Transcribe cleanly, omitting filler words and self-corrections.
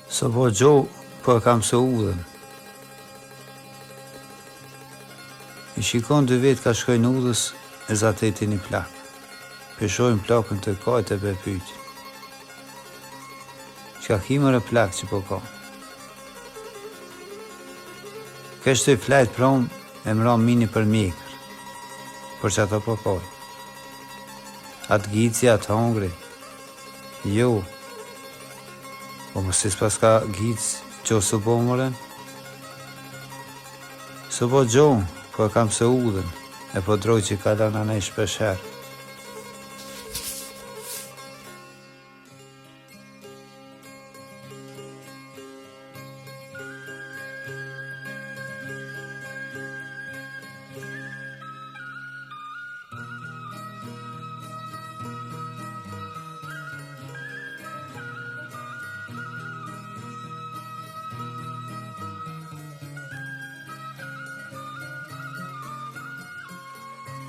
So po gjo, po e kam së udhën. I shikon 2 vetë ka shkojnë udhës e zatetin i plak. Peshojnë plakën të kajt e be pyt. Qa kimër e plak që po ka. Kështë të i flajt prom e mra mini për mjekër, për që ato po kaj. Atë gici, atë hangri. Jo, po mësis pas ka gicë gjo së po mëren. Së po gjo, po e kam se udhën, e po droj që ka lana nej shpesher.